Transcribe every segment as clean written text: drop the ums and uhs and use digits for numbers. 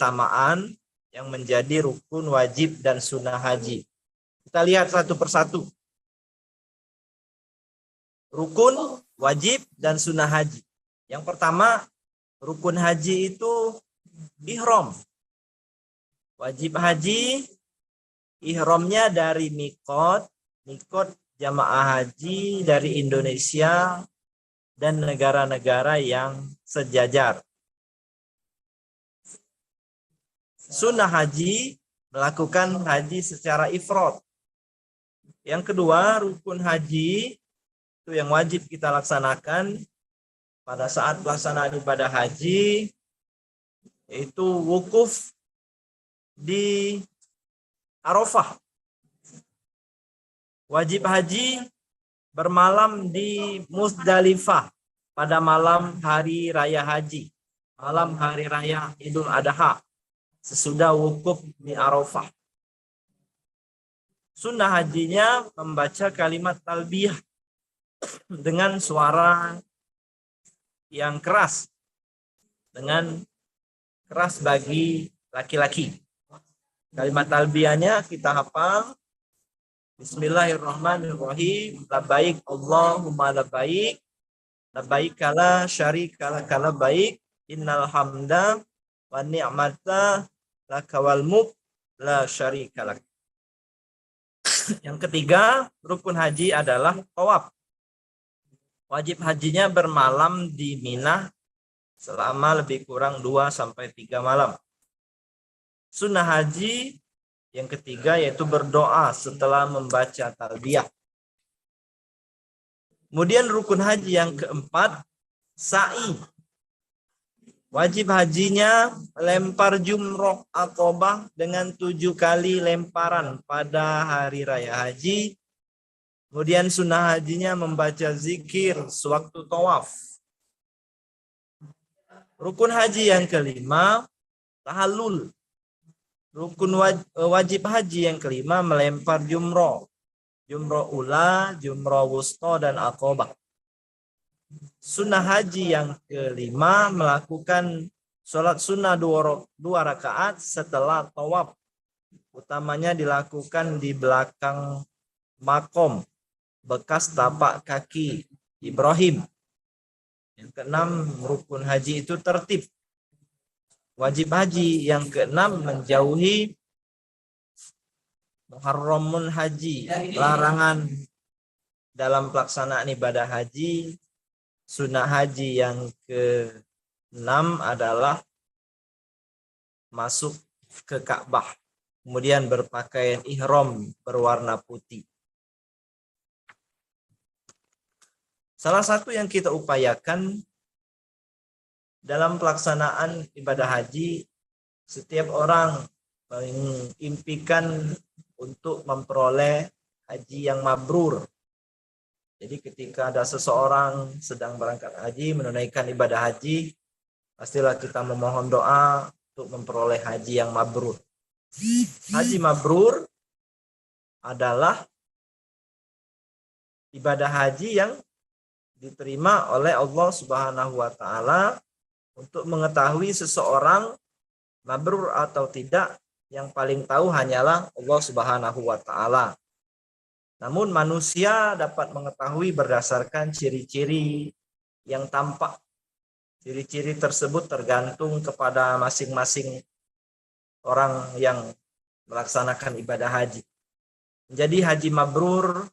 keutamaan yang menjadi rukun wajib dan sunnah haji. Kita lihat satu persatu. Rukun, wajib, dan sunnah haji. Yang pertama, rukun haji itu ihram. Wajib haji, ihramnya dari mikot jamaah haji dari Indonesia dan negara-negara yang sejajar. Sunnah haji, melakukan haji secara ifrad. Yang kedua, rukun haji itu yang wajib kita laksanakan pada saat pelaksanaan ibadah haji, yaitu wukuf di Arafah. Wajib haji bermalam di Muzdalifah pada malam hari raya haji, malam hari raya Idul Adha, sesudah wukuf di Arafah. Sunnah hajinya membaca kalimat talbiyah dengan suara yang keras, dengan keras bagi laki-laki. Kalimat talbiyahnya kita hafal. Bismillahirrahmanirrahim. Labbaik Allahumma labbaik. Labbaik la syarika laka labbaik. Innal hamda wa ni'mata laka wal mulk la syarika lak. Yang ketiga, rukun haji adalah tawaf. Wajib hajinya bermalam di Mina selama lebih kurang 2-3 malam. Sunnah haji yang ketiga yaitu berdoa setelah membaca talbiyah. Kemudian rukun haji yang keempat, sa'i. Wajib hajinya lempar jumroh aqobah dengan 7 kali lemparan pada hari raya haji. Kemudian sunnah hajinya membaca zikir sewaktu tawaf. Rukun haji yang kelima, tahallul. Rukun wajib haji yang kelima melempar jumroh. Jumroh ula, jumroh wusta, dan aqobah. Sunnah haji yang kelima melakukan sholat sunnah 2 rakaat setelah tawaf. Utamanya dilakukan di belakang makom, bekas tapak kaki Ibrahim. Yang keenam, rukun haji itu tertib. Wajib haji yang keenam menjauhi muharramun haji, larangan dalam pelaksanaan ibadah haji. Sunnah haji yang keenam adalah masuk ke Ka'bah, kemudian berpakaian ihram berwarna putih. Salah satu yang kita upayakan dalam pelaksanaan ibadah haji, setiap orang mengimpikan untuk memperoleh haji yang mabrur. Jadi ketika ada seseorang sedang berangkat haji, menunaikan ibadah haji, pastilah kita memohon doa untuk memperoleh haji yang mabrur. Haji mabrur adalah ibadah haji yang diterima oleh Allah Subhanahu wa Ta'ala. Untuk mengetahui seseorang mabrur atau tidak, yang paling tahu hanyalah Allah Subhanahu wa Ta'ala. Namun manusia dapat mengetahui berdasarkan ciri-ciri yang tampak. Ciri-ciri tersebut tergantung kepada masing-masing orang yang melaksanakan ibadah haji. Jadi haji mabrur,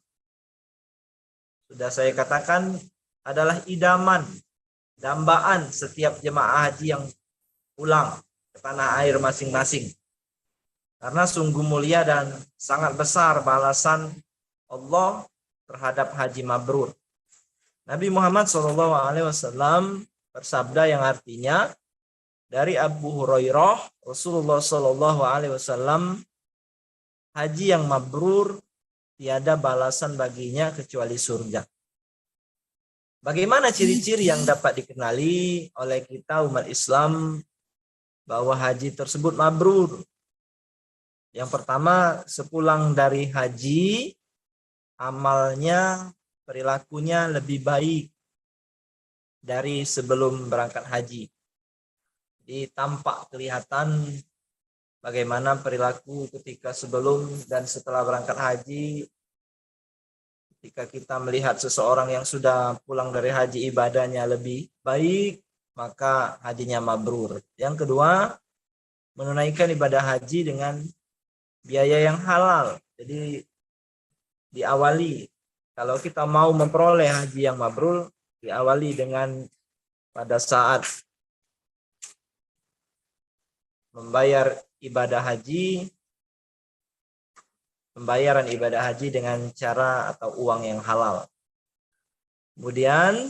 sudah saya katakan, adalah idaman, dambaan setiap jemaah haji yang pulang ke tanah air masing-masing. Karena sungguh mulia dan sangat besar balasan Allah terhadap haji mabrur. Nabi Muhammad SAW bersabda yang artinya, dari Abu Hurairah, Rasulullah SAW, haji yang mabrur tiada balasan baginya kecuali surga. Bagaimana ciri-ciri yang dapat dikenali oleh kita umat Islam bahwa haji tersebut mabrur? Yang pertama, sepulang dari haji, amalnya, perilakunya lebih baik dari sebelum berangkat haji. tampak kelihatan bagaimana perilaku ketika sebelum dan setelah berangkat haji. Ketika kita melihat seseorang yang sudah pulang dari haji ibadahnya lebih baik, maka hajinya mabrur. Yang kedua, menunaikan ibadah haji dengan biaya yang halal. Jadi diawali, kalau kita mau memperoleh haji yang mabrur, diawali dengan pada saat membayar ibadah haji, pembayaran ibadah haji dengan cara atau uang yang halal. Kemudian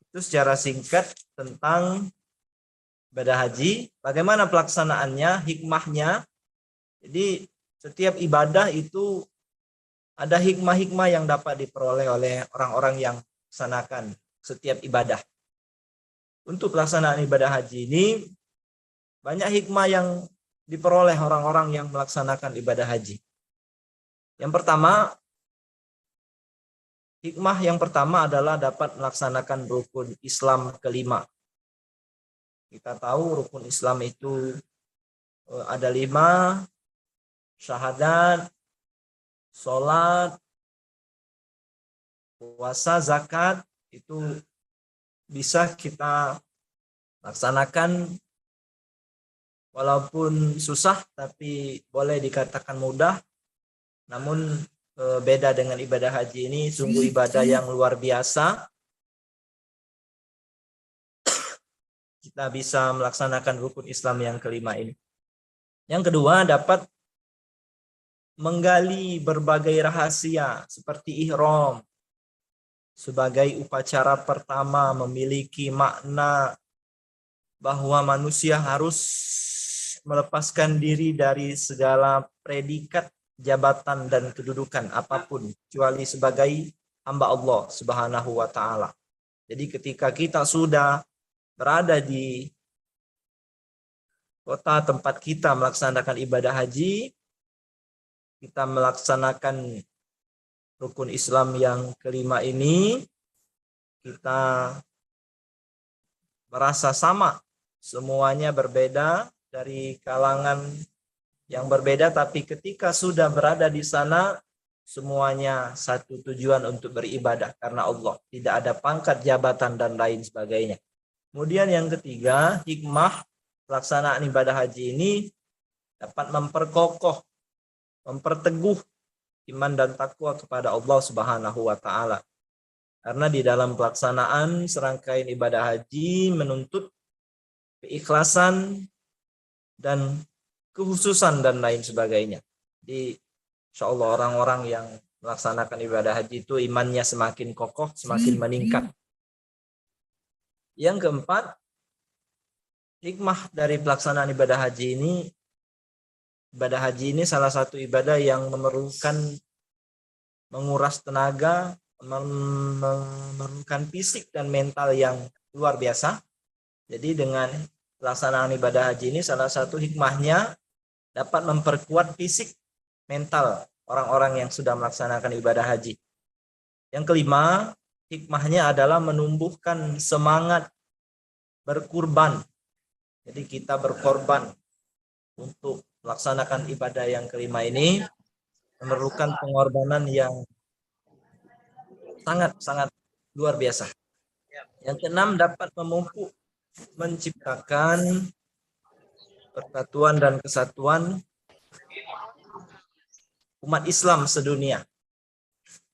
itu secara singkat tentang ibadah haji, bagaimana pelaksanaannya, hikmahnya. Jadi setiap ibadah itu ada hikmah-hikmah yang dapat diperoleh oleh orang-orang yang melaksanakan setiap ibadah. Untuk pelaksanaan ibadah haji ini banyak hikmah yang diperoleh orang-orang yang melaksanakan ibadah haji. Yang pertama, hikmah yang pertama adalah dapat melaksanakan rukun Islam kelima. Kita tahu rukun Islam itu ada 5, syahadat, sholat, puasa, zakat, itu bisa kita laksanakan walaupun susah, tapi boleh dikatakan mudah. Namun beda dengan ibadah haji ini, sungguh ibadah yang luar biasa. Kita bisa melaksanakan rukun Islam yang kelima ini. Yang kedua, dapat menggali berbagai rahasia seperti ihram. Sebagai upacara pertama memiliki makna bahwa manusia harus melepaskan diri dari segala predikat, jabatan dan kedudukan apapun kecuali sebagai hamba Allah Subhanahu wa taala. Jadi ketika kita sudah berada di kota tempat kita melaksanakan ibadah haji, kita melaksanakan rukun Islam yang kelima ini, kita merasa sama, semuanya berbeda dari kalangan yang berbeda, tapi ketika sudah berada di sana, semuanya satu tujuan untuk beribadah karena Allah. Tidak ada pangkat, jabatan, dan lain sebagainya. Kemudian yang ketiga, hikmah pelaksanaan ibadah haji ini dapat memperkokoh, memperteguh iman dan takwa kepada Allah Subhanahu wa taala. Karena di dalam pelaksanaan serangkaian ibadah haji menuntut keikhlasan dan kekhususan dan lain sebagainya. Jadi insyaallah orang-orang yang melaksanakan ibadah haji itu imannya semakin kokoh, semakin meningkat. Yang keempat, hikmah dari pelaksanaan ibadah haji ini, ibadah haji ini salah satu ibadah yang memerlukan menguras tenaga, memerlukan fisik dan mental yang luar biasa. Jadi dengan pelaksanaan ibadah haji ini salah satu hikmahnya dapat memperkuat fisik, mental orang-orang yang sudah melaksanakan ibadah haji. Yang kelima, hikmahnya adalah menumbuhkan semangat berkurban. Jadi kita berkorban untuk melaksanakan ibadah yang kelima ini memerlukan pengorbanan yang sangat-sangat luar biasa. Yang keenam, dapat memupuk, menciptakan persatuan dan kesatuan umat Islam sedunia.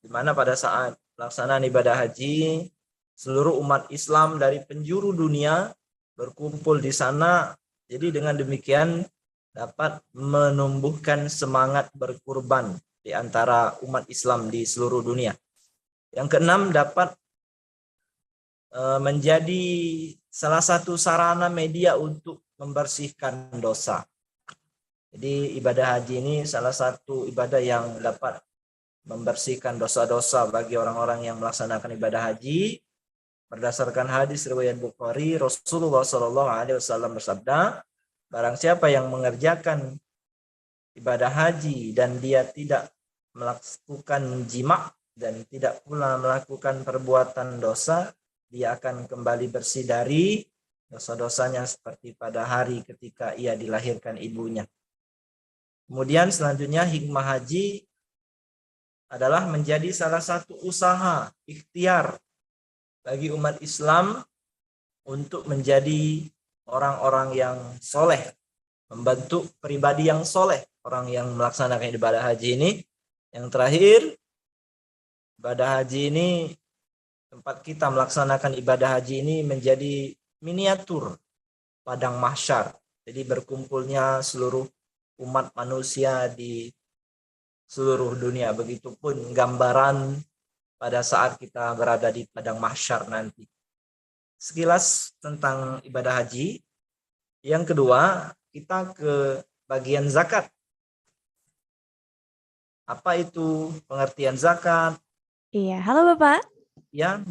Di mana pada saat pelaksanaan ibadah haji, seluruh umat Islam dari penjuru dunia berkumpul di sana. Jadi dengan demikian dapat menumbuhkan semangat berkurban di antara umat Islam di seluruh dunia. Yang keenam, dapat menjadi salah satu sarana media untuk membersihkan dosa. Jadi ibadah haji ini salah satu ibadah yang dapat membersihkan dosa-dosa bagi orang-orang yang melaksanakan ibadah haji. Berdasarkan hadis riwayat Bukhari, Rasulullah SAW bersabda, barang siapa yang mengerjakan ibadah haji dan dia tidak melakukan jima' dan tidak pula melakukan perbuatan dosa, dia akan kembali bersih dari dosa-dosanya seperti pada hari ketika ia dilahirkan ibunya. Kemudian selanjutnya hikmah haji adalah menjadi salah satu usaha ikhtiar bagi umat Islam untuk menjadi orang-orang yang soleh, membentuk pribadi yang soleh, orang yang melaksanakan ibadah haji ini. Yang terakhir, ibadah haji ini, tempat kita melaksanakan ibadah haji ini menjadi miniatur padang mahsyar. Jadi berkumpulnya seluruh umat manusia di seluruh dunia. Begitupun gambaran pada saat kita berada di padang mahsyar nanti. Sekilas tentang ibadah haji. Yang kedua, kita ke bagian zakat. Apa itu pengertian zakat? Iya, halo Bapak. Ya,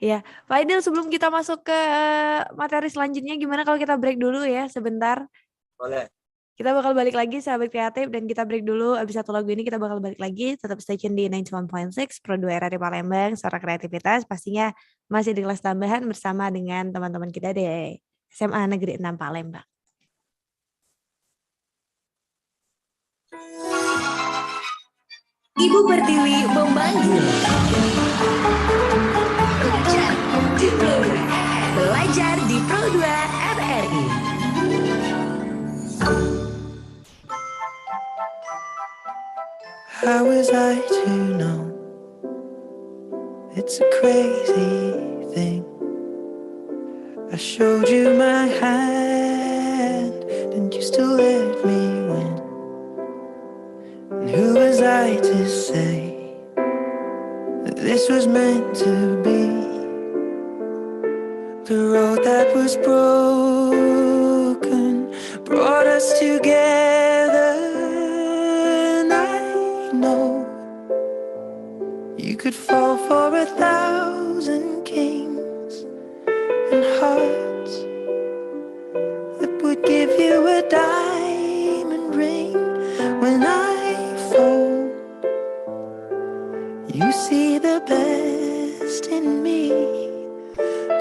Iya, Pak Aidil, sebelum kita masuk ke materi selanjutnya, gimana kalau kita break dulu ya sebentar? boleh. Kita bakal balik lagi sahabat kreatif dan kita break dulu. Abis satu lagu ini kita bakal balik lagi. Tetap stay tune di 91.6 Pro 2 RRI Palembang, suara kreativitas. Pastinya masih di kelas tambahan bersama dengan teman-teman kita di SMA Negeri 6 Palembang. Ibu Pertiwi memanggil. Belajar di Pro 2 RRI. How was I to know? It's a crazy thing. I showed you my hand, and you still let me win. And who was I to say that this was meant to be? The road that was broken brought us together, and I know you could fall for 1,000 kings and hearts that would give you a diamond ring. When I fall, you see the best in me,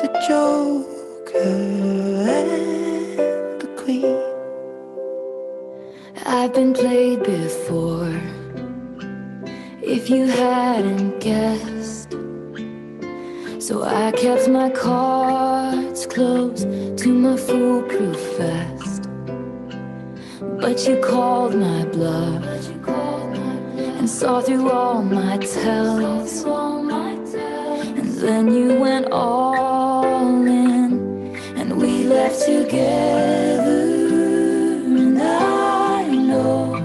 the Joker and the Queen. I've been played before, if you hadn't guessed. So I kept my cards close to my foolproof vest. But you called my bluff and saw through all my tells. And then you went all in, and we left together. And I know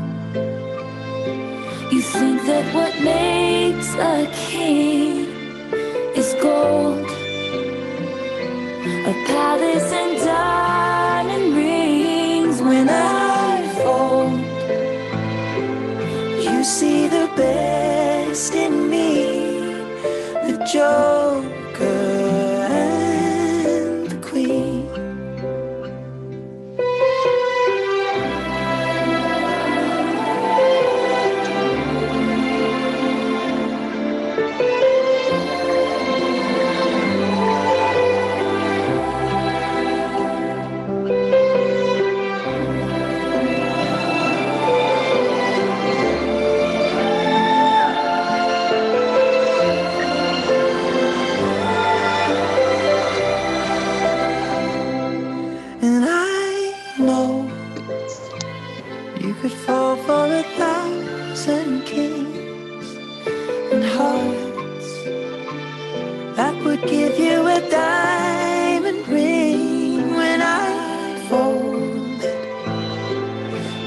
you think that what makes a king is gold, a palace and diamond rings. When I fall, You see the best in me, the Joker and the Queen. And I know you could fall for 1,000 kings and hearts that would give you a diamond ring. When I folded,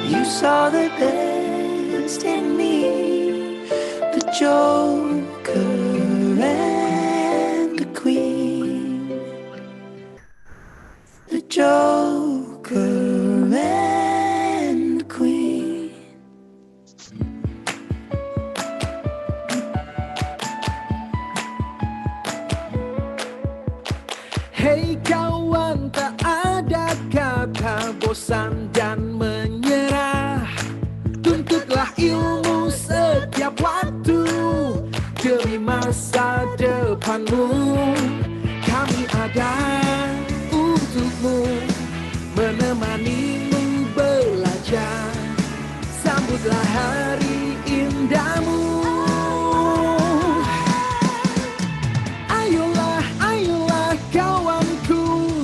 you saw the best in me, the Joker and the Queen. The Joker and the Queen. Hei kawan, tak ada kata bosan dan menyerah. Tuntutlah ilmu setiap waktu demi masa depanmu. Kami Sambutlah hari indahmu. Ayolah, ayolah kawanku,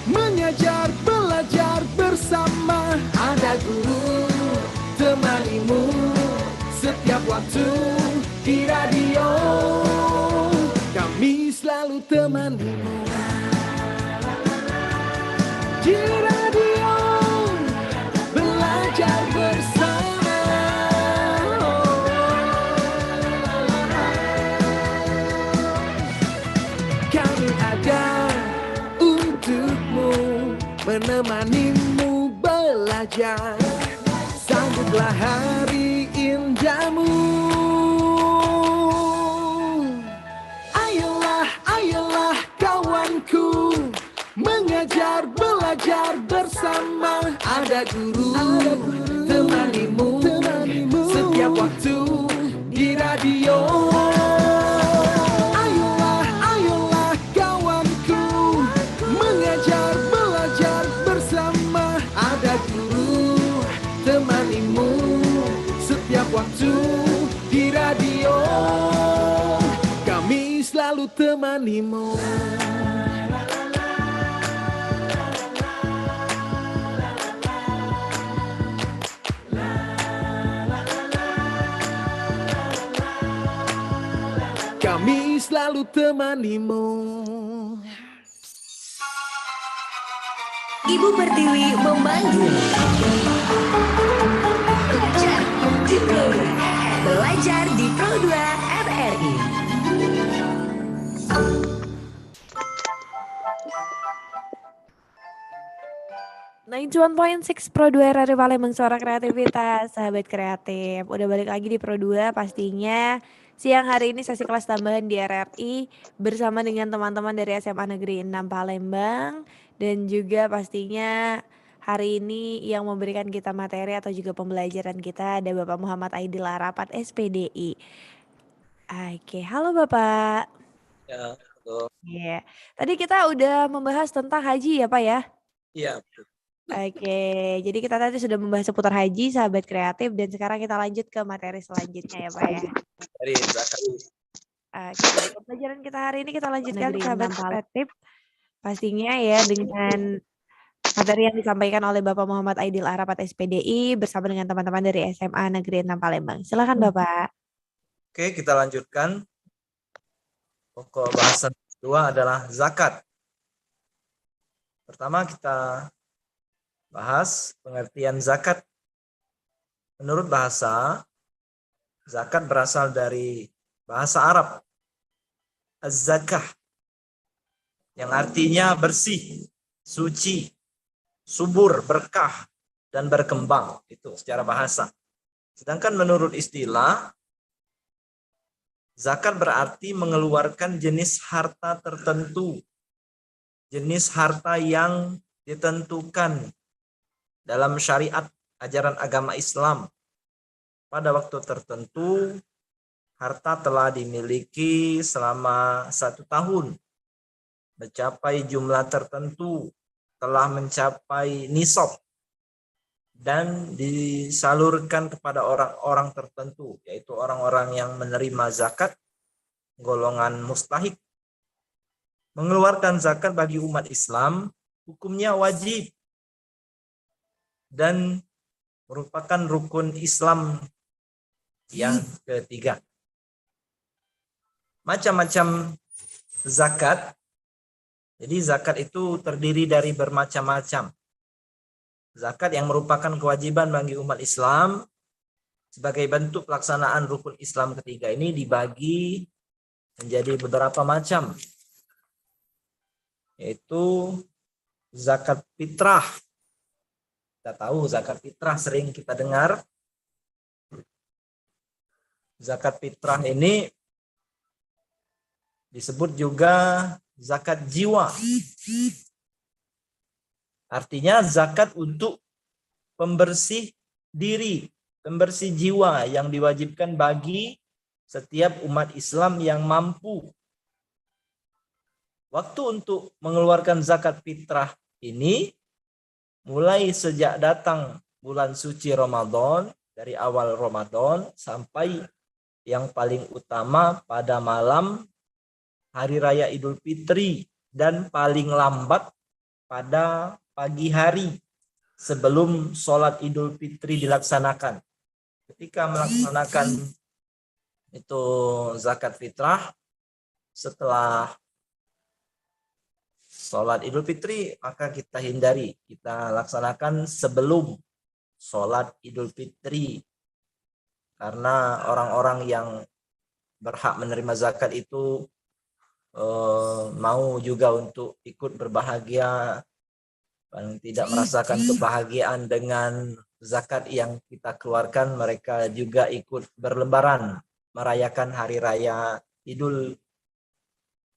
mengajar, belajar bersama. Ada guru temanimu setiap waktu di radio. Kami selalu temanimu di radio, belajar bersama. Kami ada untukmu, menemanimu belajar. Sambutlah hari indahmu. Ayolah, ayolah kawanku, mengajar, belajar bersama. Ada guru temanimu setiap waktu di radio. Ayolah, ayolah kawanku, mengajar, belajar bersama. Ada guru temanimu setiap waktu di radio. Kami selalu temanimu. Kami selalu temanimu. Ibu Pertiwi memanggil. Belajar di Pro 2 RRI. .6 Pro 2 RRI Palembang, suara kreativitas, sahabat kreatif. Udah balik lagi di Pro 2 pastinya. Siang hari ini sesi kelas tambahan di RRI bersama dengan teman-teman dari SMA Negeri 6 Palembang. Dan juga pastinya hari ini yang memberikan kita materi atau juga pembelajaran kita ada Bapak Muhammad Aidil Arapat SPDI. Oke, halo Bapak. Ya, betul. Iya. Tadi kita udah membahas tentang haji ya Pak ya? Iya, betul. Oke, jadi kita tadi sudah membahas seputar haji, sahabat kreatif, dan sekarang kita lanjut ke materi selanjutnya ya Pak ya. Dari zakat. Oke, pembelajaran kita hari ini kita lanjutkan sahabat kreatif. Pastinya ya dengan materi yang disampaikan oleh Bapak Muhammad Aidil Arapat SPDI bersama dengan teman-teman dari SMA Negeri 6 Palembang. Silakan Bapak. Oke, kita lanjutkan. Pokok bahasan kedua adalah zakat. Pertama kita bahas pengertian zakat. Menurut bahasa, zakat berasal dari bahasa Arab, az-zakah, yang artinya bersih, suci, subur, berkah, dan berkembang. Itu secara bahasa. Sedangkan menurut istilah, zakat berarti mengeluarkan jenis harta tertentu, jenis harta yang ditentukan dalam syariat ajaran agama Islam. Pada waktu tertentu, harta telah dimiliki selama 1 tahun, mencapai jumlah tertentu, telah mencapai nisab, dan disalurkan kepada orang-orang tertentu, yaitu orang-orang yang menerima zakat, golongan mustahik. Mengeluarkan zakat bagi umat Islam, hukumnya wajib dan merupakan rukun Islam yang ketiga. Macam-macam zakat. Jadi zakat itu terdiri dari bermacam-macam. Zakat yang merupakan kewajiban bagi umat Islam sebagai bentuk pelaksanaan rukun Islam ketiga ini dibagi menjadi beberapa macam. Yaitu zakat fitrah. Kita tahu zakat fitrah sering kita dengar. Zakat fitrah ini disebut juga zakat jiwa. Artinya zakat untuk pembersih diri, pembersih jiwa yang diwajibkan bagi setiap umat Islam yang mampu. Waktu untuk mengeluarkan zakat fitrah ini mulai sejak datang bulan suci Ramadan dari awal Ramadan sampai yang paling utama pada malam Hari Raya Idul Fitri dan paling lambat pada pagi hari sebelum sholat Idul Fitri dilaksanakan. Ketika melaksanakan itu zakat fitrah setelah sholat Idul Fitri, maka kita hindari, kita laksanakan sebelum sholat Idul Fitri. Karena orang-orang yang berhak menerima zakat itu mau juga untuk ikut berbahagia, paling tidak merasakan kebahagiaan dengan zakat yang kita keluarkan, mereka juga ikut berlebaran, merayakan hari raya Idul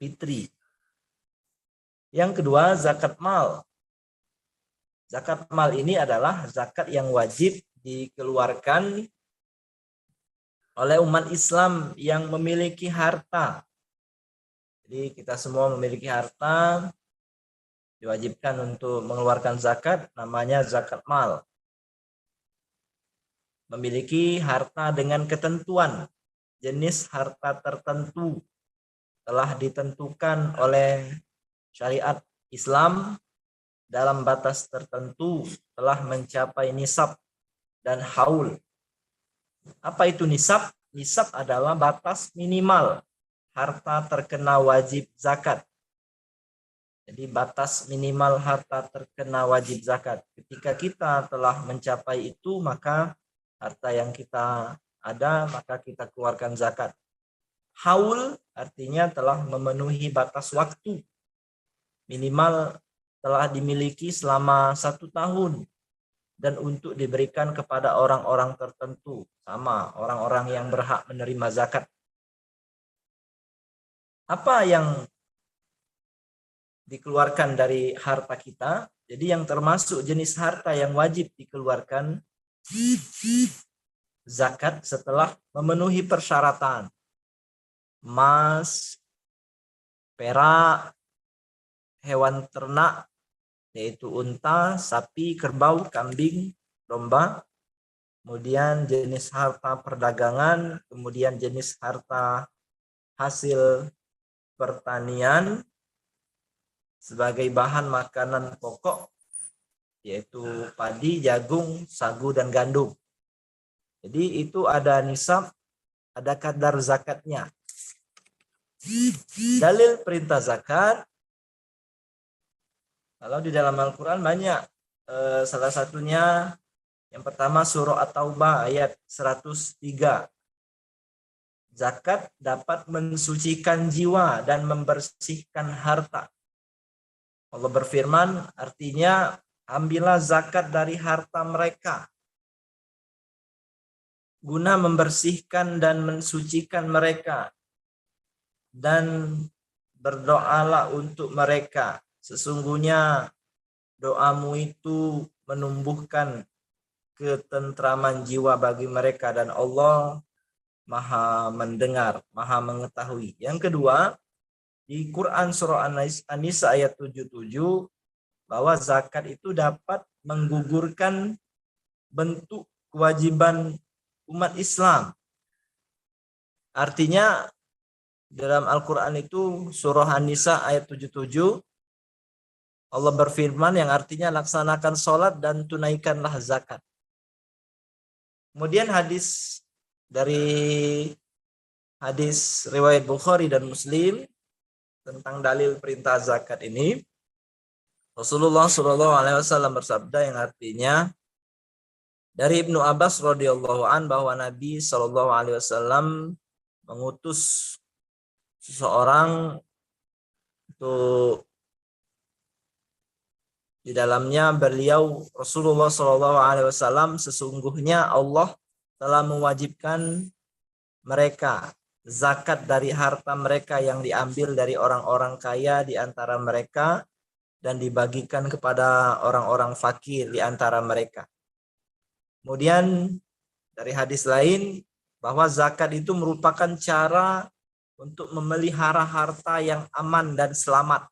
Fitri. Yang kedua, zakat mal. Zakat mal ini adalah zakat yang wajib dikeluarkan oleh umat Islam yang memiliki harta. Jadi kita semua memiliki harta, diwajibkan untuk mengeluarkan zakat, namanya zakat mal. Memiliki harta dengan ketentuan, jenis harta tertentu telah ditentukan oleh syariat Islam dalam batas tertentu, telah mencapai nisab dan haul. Apa itu nisab? Nisab adalah batas minimal harta terkena wajib zakat. Jadi batas minimal harta terkena wajib zakat. Ketika kita telah mencapai itu, maka harta yang kita ada, maka kita keluarkan zakat. Haul artinya telah memenuhi batas waktu. Minimal telah dimiliki selama 1 tahun. Dan untuk diberikan kepada orang-orang tertentu. Sama orang-orang yang berhak menerima zakat. Apa yang dikeluarkan dari harta kita? Jadi yang termasuk jenis harta yang wajib dikeluarkan zakat setelah memenuhi persyaratan. Emas, perak, hewan ternak, yaitu unta, sapi, kerbau, kambing, domba. Kemudian jenis harta perdagangan, kemudian jenis harta hasil pertanian sebagai bahan makanan pokok, yaitu padi, jagung, sagu, dan gandum. Jadi itu ada nisab, ada kadar zakatnya. Dalil perintah zakat, kalau di dalam Al-Quran banyak, salah satunya yang pertama surah At-Taubah ayat 103. Zakat dapat mensucikan jiwa dan membersihkan harta. Allah berfirman, artinya ambillah zakat dari harta mereka guna membersihkan dan mensucikan mereka, dan berdoalah untuk mereka. Sesungguhnya doamu itu menumbuhkan ketentraman jiwa bagi mereka, dan Allah Maha mendengar, Maha mengetahui. Yang kedua, di Quran surah An-Nisa ayat 77, bahwa zakat itu dapat menggugurkan bentuk kewajiban umat Islam. Artinya dalam Al-Quran itu surah An-Nisa ayat 77, Allah berfirman yang artinya laksanakan sholat dan tunaikanlah zakat. Kemudian hadis riwayat Bukhari dan Muslim tentang dalil perintah zakat ini, Rasulullah SAW bersabda yang artinya dari Ibnu Abbas radhiyallahu an bahwa Nabi SAW mengutus seseorang untuk di dalamnya beliau Rasulullah SAW, sesungguhnya Allah telah mewajibkan mereka zakat dari harta mereka yang diambil dari orang-orang kaya di antara mereka dan dibagikan kepada orang-orang fakir di antara mereka. Kemudian dari hadis lain bahwa zakat itu merupakan cara untuk memelihara harta yang aman dan selamat.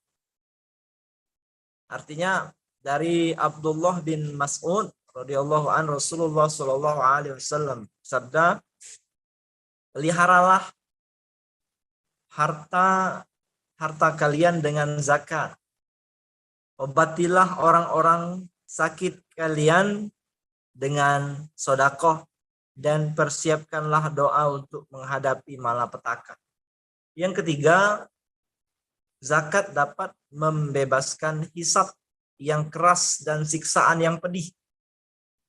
Artinya dari Abdullah bin Mas'ud radhiyallahu an Rasulullah sallallahu alaihi wasallam sabda, peliharalah harta kalian dengan zakat. Obatilah orang-orang sakit kalian dengan sedekah, dan persiapkanlah doa untuk menghadapi malapetaka. Yang ketiga, zakat dapat membebaskan hisab yang keras dan siksaan yang pedih.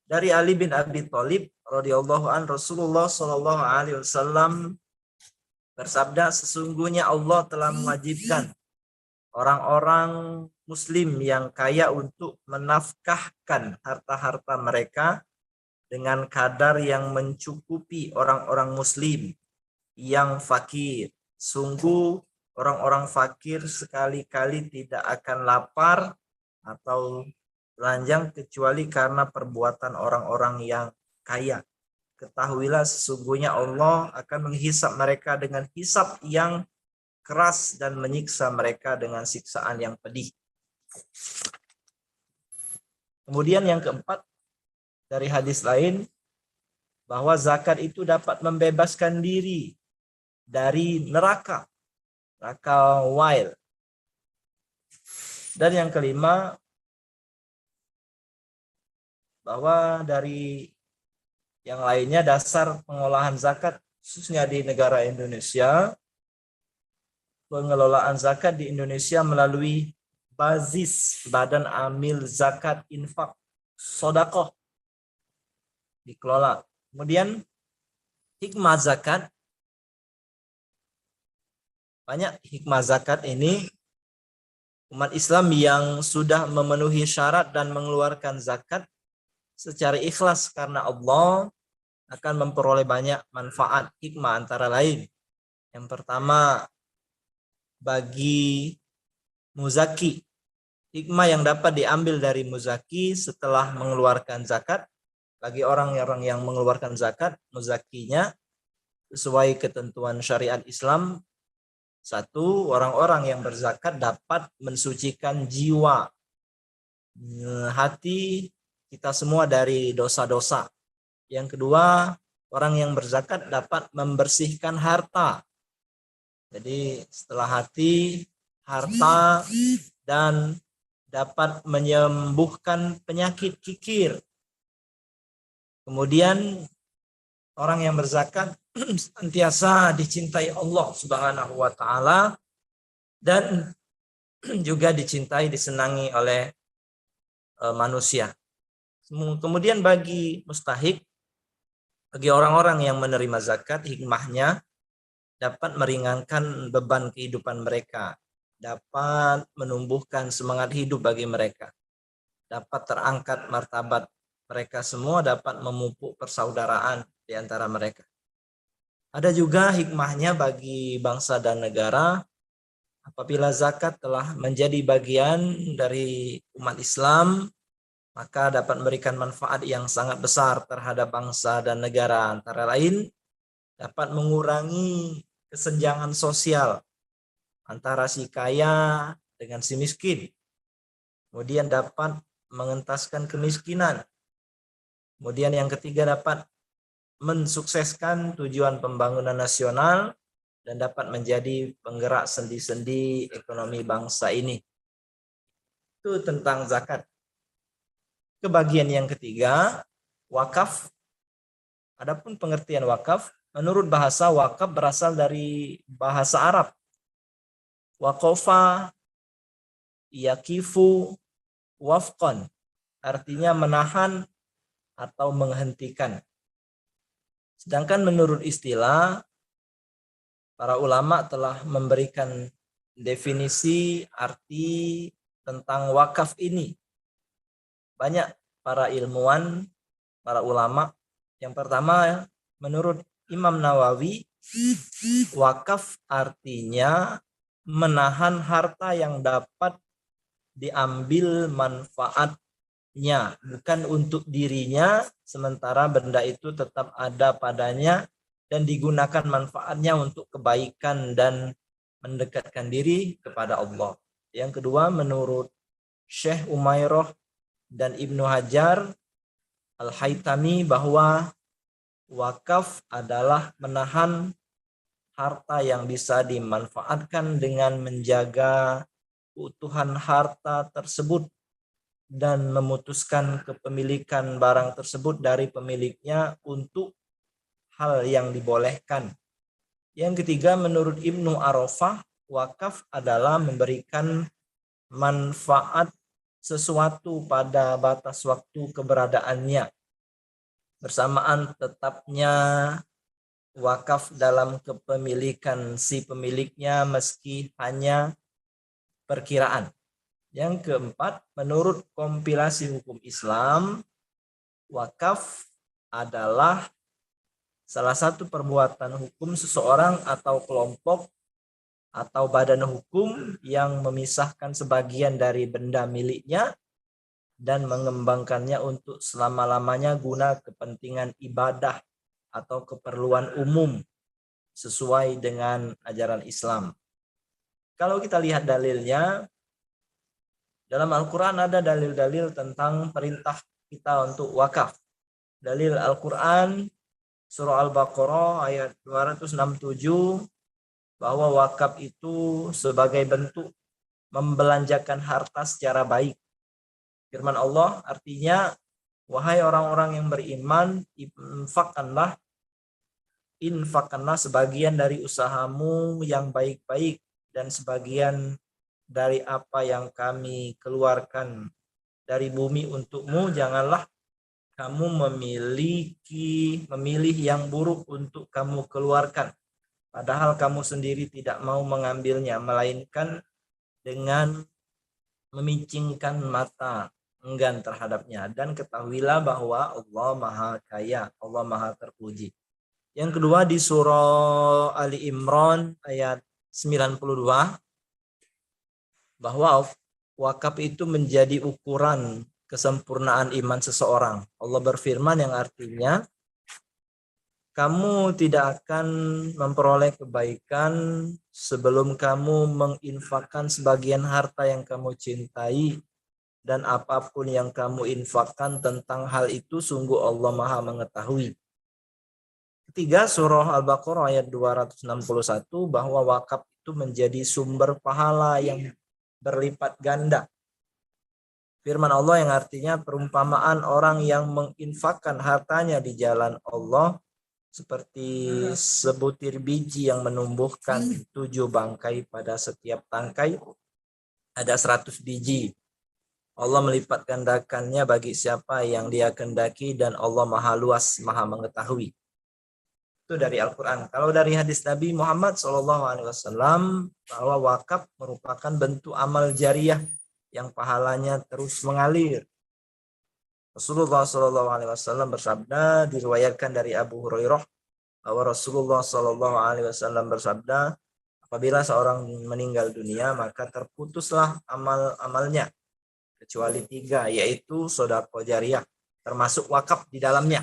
Dari Ali bin Abi Thalib radhiyallahu an Rasulullah sallallahu alaihi wasallam bersabda, sesungguhnya Allah telah mewajibkan orang-orang muslim yang kaya untuk menafkahkan harta-harta mereka dengan kadar yang mencukupi orang-orang muslim yang fakir. Sungguh orang-orang fakir sekali-kali tidak akan lapar atau telanjang kecuali karena perbuatan orang-orang yang kaya. Ketahuilah sesungguhnya Allah akan menghisap mereka dengan hisap yang keras dan menyiksa mereka dengan siksaan yang pedih. Kemudian yang keempat, dari hadis lain, bahwa zakat itu dapat membebaskan diri dari neraka wild. Dan yang kelima, bahwa dari yang lainnya dasar pengolahan zakat, khususnya di negara Indonesia, pengelolaan zakat di Indonesia melalui Bazis, Badan Amil Zakat Infak Sedekah, dikelola. Kemudian hikmah zakat, banyak hikmah zakat ini. Umat Islam yang sudah memenuhi syarat dan mengeluarkan zakat secara ikhlas karena Allah akan memperoleh banyak manfaat hikmah, antara lain. Yang pertama, bagi muzaki, hikmah yang dapat diambil dari muzaki setelah mengeluarkan zakat. Bagi orang-orang yang mengeluarkan zakat, muzakinya sesuai ketentuan syariat Islam. Satu, orang-orang yang berzakat dapat mensucikan jiwa, hati kita semua dari dosa-dosa. Yang kedua, orang yang berzakat dapat membersihkan harta. Jadi setelah hati, harta, dan dapat menyembuhkan penyakit kikir. Kemudian orang yang berzakat senantiasa dicintai Allah Subhanahu wa taala dan juga dicintai, disenangi oleh manusia. Kemudian bagi mustahik, bagi orang-orang yang menerima zakat, hikmahnya dapat meringankan beban kehidupan mereka, dapat menumbuhkan semangat hidup bagi mereka, dapat terangkat martabat mereka semua, dapat memupuk persaudaraan di antara mereka. Ada juga hikmahnya bagi bangsa dan negara. Apabila zakat telah menjadi bagian dari umat Islam, maka dapat memberikan manfaat yang sangat besar terhadap bangsa dan negara. Antara lain, dapat mengurangi kesenjangan sosial antara si kaya dengan si miskin. Kemudian dapat mengentaskan kemiskinan. Kemudian yang ketiga, dapat mensukseskan tujuan pembangunan nasional dan dapat menjadi penggerak sendi-sendi ekonomi bangsa ini. Itu tentang zakat. Kebagian yang ketiga, wakaf. Adapun pengertian wakaf, menurut bahasa, wakaf berasal dari bahasa Arab. Waqafa, yakifu, wafqan. Artinya menahan atau menghentikan. Sedangkan menurut istilah, para ulama telah memberikan definisi arti tentang wakaf ini. Banyak para ilmuwan, para ulama. Yang pertama, menurut Imam Nawawi, wakaf artinya menahan harta yang dapat diambil manfaatnya, bukan untuk dirinya, sementara benda itu tetap ada padanya dan digunakan manfaatnya untuk kebaikan dan mendekatkan diri kepada Allah. Yang kedua, menurut Syekh Umairah dan Ibnu Hajar, Al-Haytami bahwa wakaf adalah menahan harta yang bisa dimanfaatkan dengan menjaga keutuhan harta tersebut dan memutuskan kepemilikan barang tersebut dari pemiliknya untuk hal yang dibolehkan. Yang ketiga, menurut Ibnu Arafah, wakaf adalah memberikan manfaat sesuatu pada batas waktu keberadaannya, bersamaan tetapnya wakaf dalam kepemilikan si pemiliknya meski hanya perkiraan. Yang keempat, menurut kompilasi hukum Islam, wakaf adalah salah satu perbuatan hukum seseorang atau kelompok atau badan hukum yang memisahkan sebagian dari benda miliknya dan mengembangkannya untuk selama-lamanya guna kepentingan ibadah atau keperluan umum sesuai dengan ajaran Islam. Kalau kita lihat dalilnya, dalam Al-Quran ada dalil-dalil tentang perintah kita untuk wakaf. Dalil Al-Quran surah Al-Baqarah ayat 267 bahwa wakaf itu sebagai bentuk membelanjakan harta secara baik. Firman Allah artinya, wahai orang-orang yang beriman, infakkanlah sebagian dari usahamu yang baik-baik dan sebagian dari apa yang kami keluarkan dari bumi untukmu. Janganlah kamu memilih yang buruk untuk kamu keluarkan, padahal kamu sendiri tidak mau mengambilnya, melainkan dengan memicingkan mata enggan terhadapnya. Dan ketahuilah bahwa Allah Maha Kaya, Allah Maha Terpuji. Yang kedua di surah Ali Imran ayat 92, bahwa wakaf itu menjadi ukuran kesempurnaan iman seseorang. Allah berfirman yang artinya, kamu tidak akan memperoleh kebaikan sebelum kamu menginfakkan sebagian harta yang kamu cintai, dan apapun yang kamu infakkan tentang hal itu sungguh Allah Maha mengetahui. Ketiga, surah Al-Baqarah ayat 261, bahwa wakaf itu menjadi sumber pahala yang berlipat ganda. Firman Allah yang artinya, perumpamaan orang yang menginfakkan hartanya di jalan Allah seperti sebutir biji yang menumbuhkan 7 bangkai, pada setiap tangkai ada 100 biji. Allah melipat gandakannya bagi siapa yang Dia kehendaki, dan Allah Maha luas, Maha mengetahui. Itu dari Al-Quran. Kalau dari hadis Nabi Muhammad SAW, bahwa wakaf merupakan bentuk amal jariah yang pahalanya terus mengalir. Rasulullah SAW bersabda, diriwayatkan dari Abu Hurairah, bahwa Rasulullah SAW bersabda, apabila seorang meninggal dunia maka terputuslah amal-amalnya kecuali 3, yaitu sedekah jariyah, termasuk wakaf di dalamnya.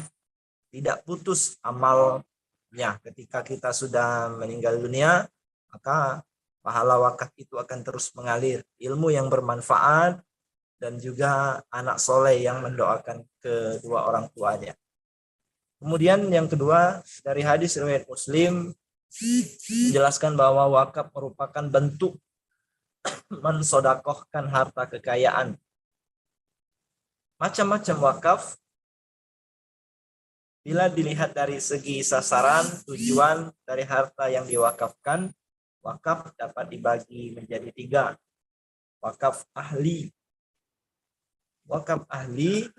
Tidak putus amalnya ketika kita sudah meninggal dunia, maka pahala wakaf itu akan terus mengalir. Ilmu yang bermanfaat dan juga anak soleh yang mendoakan kedua orang tuanya. Kemudian yang kedua, dari hadis riwayat Muslim menjelaskan bahwa wakaf merupakan bentuk mensodakohkan harta kekayaan. Macam-macam wakaf, bila dilihat dari segi sasaran, tujuan dari harta yang diwakafkan, wakaf dapat dibagi menjadi 3. Wakaf ahli. Wakaf ahli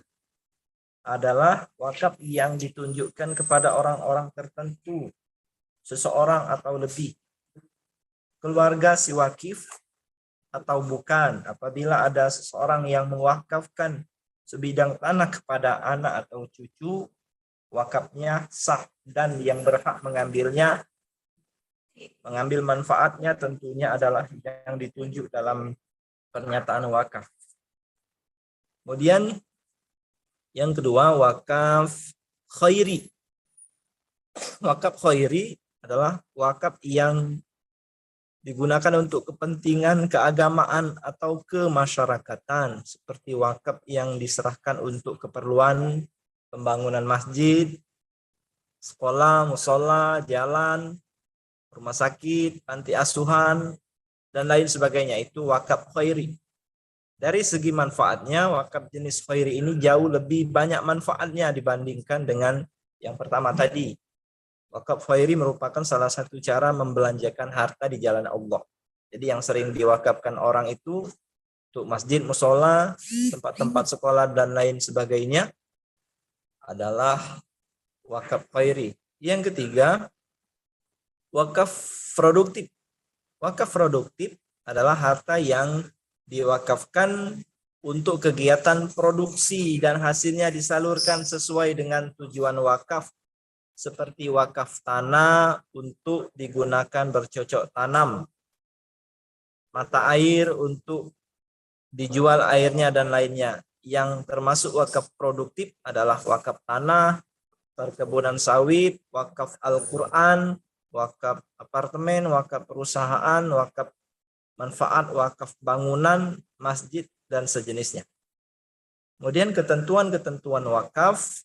adalah wakaf yang ditunjukkan kepada orang-orang tertentu, seseorang atau lebih, keluarga si wakif atau bukan. Apabila ada seseorang yang mewakafkan sebidang tanah kepada anak atau cucu, wakafnya sah, dan yang berhak mengambil manfaatnya tentunya adalah yang ditunjuk dalam pernyataan wakaf. Kemudian yang kedua, wakaf khairi. Wakaf khairi adalah wakaf yang digunakan untuk kepentingan keagamaan atau kemasyarakatan, seperti wakaf yang diserahkan untuk keperluan pembangunan masjid, sekolah, musola, jalan, rumah sakit, panti asuhan, dan lain sebagainya. Itu wakaf khairi. Dari segi manfaatnya, wakaf jenis khairi ini jauh lebih banyak manfaatnya dibandingkan dengan yang pertama tadi. Wakaf khairi merupakan salah satu cara membelanjakan harta di jalan Allah. Jadi yang sering diwakafkan orang itu untuk masjid, musola, tempat-tempat sekolah, dan lain sebagainya adalah wakaf khairi. Yang ketiga, wakaf produktif. Wakaf produktif adalah harta yang diwakafkan untuk kegiatan produksi dan hasilnya disalurkan sesuai dengan tujuan wakaf, seperti wakaf tanah untuk digunakan bercocok tanam, mata air untuk dijual airnya, dan lainnya. Yang termasuk wakaf produktif adalah wakaf tanah, perkebunan sawit, wakaf Al-Quran, wakaf apartemen, wakaf perusahaan, wakaf manfaat, wakaf bangunan, masjid, dan sejenisnya. Kemudian ketentuan-ketentuan wakaf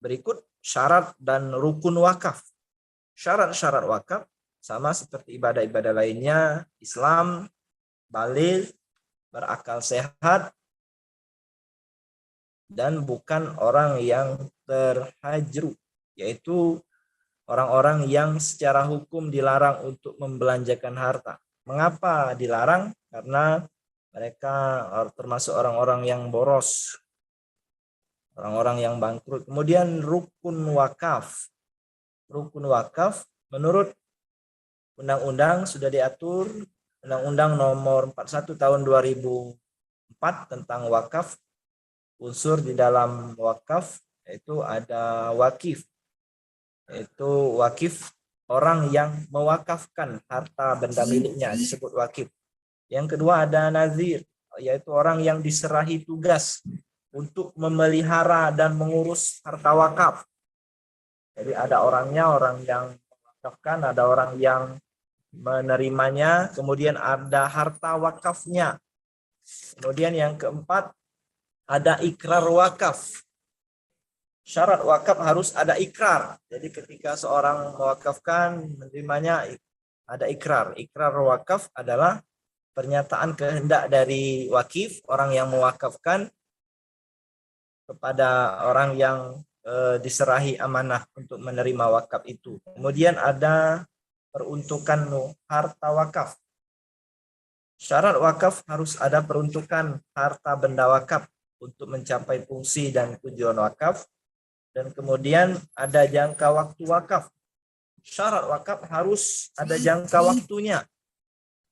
berikut syarat dan rukun wakaf. Syarat-syarat wakaf sama seperti ibadah-ibadah lainnya, Islam, baligh, berakal sehat, dan bukan orang yang terhajru, yaitu orang-orang yang secara hukum dilarang untuk membelanjakan harta. Mengapa dilarang? Karena mereka termasuk orang-orang yang boros, orang-orang yang bangkrut. Kemudian rukun wakaf. Rukun wakaf menurut undang-undang sudah diatur, Undang-Undang Nomor 41 Tahun 2004 tentang wakaf. Unsur di dalam wakaf yaitu ada wakif, yaitu wakif orang yang mewakafkan harta benda miliknya disebut wakif. Yang kedua ada nazir, yaitu orang yang diserahi tugas untuk memelihara dan mengurus harta wakaf. Jadi ada orangnya, orang yang mewakafkan, ada orang yang menerimanya, kemudian ada harta wakafnya. Kemudian yang keempat ada ikrar wakaf. Syarat wakaf harus ada ikrar. Jadi ketika seorang mewakafkan, menerimanya ada ikrar. Ikrar wakaf adalah pernyataan kehendak dari wakif, orang yang mewakafkan, kepada orang yang diserahi amanah untuk menerima wakaf itu. Kemudian ada peruntukan harta wakaf. Syarat wakaf harus ada peruntukan harta benda wakaf untuk mencapai fungsi dan tujuan wakaf. Dan kemudian ada jangka waktu wakaf. Syarat wakaf harus ada jangka waktunya.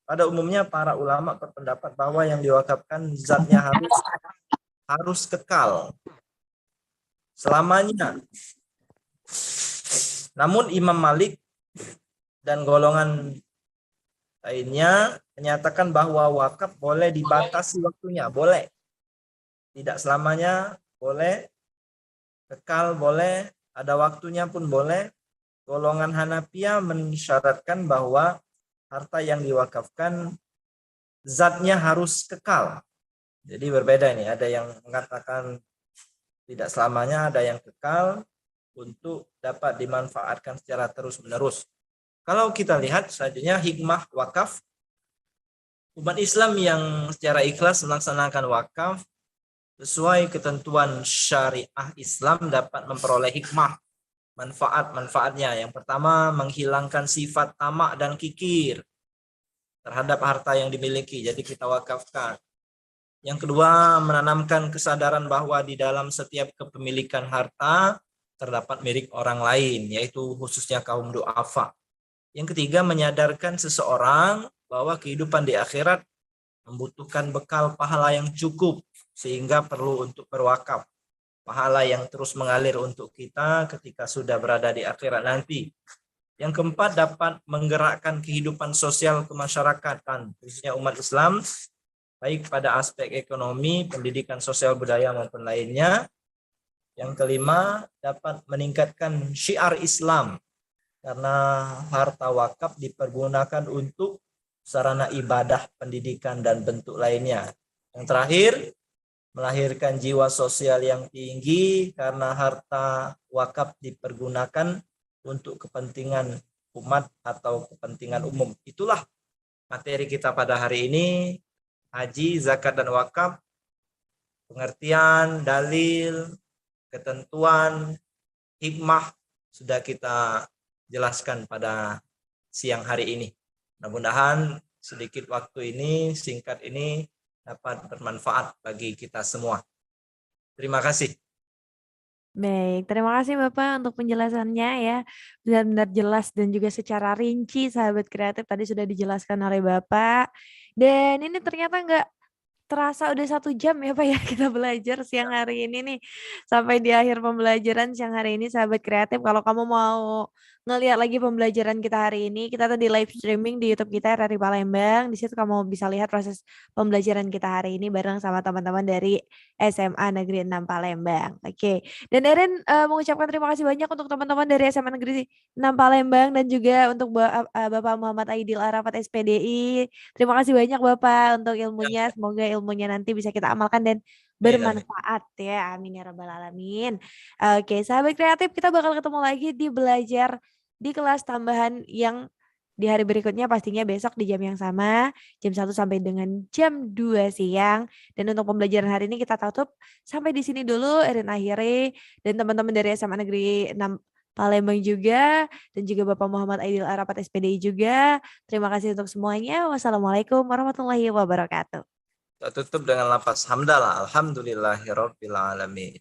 Pada umumnya para ulama berpendapat bahwa yang diwakafkan zatnya harus kekal selamanya. Namun Imam Malik dan golongan lainnya menyatakan bahwa wakaf boleh dibatasi waktunya, boleh. Tidak selamanya boleh, kekal boleh, ada waktunya pun boleh. Golongan Hanafiyah mensyaratkan bahwa harta yang diwakafkan zatnya harus kekal. Jadi berbeda ini, ada yang mengatakan tidak selamanya, ada yang kekal untuk dapat dimanfaatkan secara terus-menerus. Kalau kita lihat selanjutnya hikmah wakaf, umat Islam yang secara ikhlas melaksanakan wakaf sesuai ketentuan syariah Islam dapat memperoleh hikmah, manfaat-manfaatnya. Yang pertama, menghilangkan sifat tamak dan kikir terhadap harta yang dimiliki, jadi kita wakafkan. Yang kedua, menanamkan kesadaran bahwa di dalam setiap kepemilikan harta terdapat milik orang lain, yaitu khususnya kaum du'afa. Yang ketiga, menyadarkan seseorang bahwa kehidupan di akhirat membutuhkan bekal pahala yang cukup, sehingga perlu untuk berwakaf. Pahala yang terus mengalir untuk kita ketika sudah berada di akhirat nanti. Yang keempat, dapat menggerakkan kehidupan sosial kemasyarakatan, khususnya umat Islam, baik pada aspek ekonomi, pendidikan sosial budaya maupun lainnya. Yang kelima, dapat meningkatkan syiar Islam, karena harta wakaf dipergunakan untuk sarana ibadah, pendidikan, dan bentuk lainnya. Yang terakhir, melahirkan jiwa sosial yang tinggi karena harta wakaf dipergunakan untuk kepentingan umat atau kepentingan umum. Itulah materi kita pada hari ini, haji, zakat, dan wakaf. Pengertian, dalil, ketentuan, hikmah sudah kita jelaskan pada siang hari ini. Mudah-mudahan sedikit waktu ini, singkat ini dapat bermanfaat bagi kita semua. Terima kasih. Baik, terima kasih Bapak untuk penjelasannya ya. Benar-benar jelas dan juga secara rinci sahabat kreatif tadi sudah dijelaskan oleh Bapak. Dan ini ternyata nggak terasa udah 1 jam ya Pak ya kita belajar siang hari ini nih. Sampai di akhir pembelajaran siang hari ini sahabat kreatif. Kalau kamu mau ngelihat lagi pembelajaran kita hari ini, kita tadi live streaming di YouTube kita RRI Palembang. Di situ kamu bisa lihat proses pembelajaran kita hari ini bareng sama teman-teman dari SMA Negeri 6 Palembang. Oke. Dan Eren mengucapkan terima kasih banyak untuk teman-teman dari SMA Negeri 6 Palembang dan juga untuk Bapak Muhammad Aidil Arafat SPDI. Terima kasih banyak Bapak untuk ilmunya. Semoga ilmunya nanti bisa kita amalkan dan bermanfaat ya. Amin ya rabbal alamin. Oke, sahabat kreatif, kita bakal ketemu lagi di belajar di kelas tambahan yang di hari berikutnya pastinya besok di jam yang sama, jam 1 sampai dengan jam 2 siang. Dan untuk pembelajaran hari ini kita tutup sampai di sini dulu. Erin akhiri dan teman-teman dari SMA Negeri 6 Palembang juga dan juga Bapak Muhammad Aidil Arafat SPDI juga. Terima kasih untuk semuanya. Wassalamualaikum warahmatullahi wabarakatuh. Kita tutup dengan lafaz hamdalah, alhamdulillahirabbil alamin.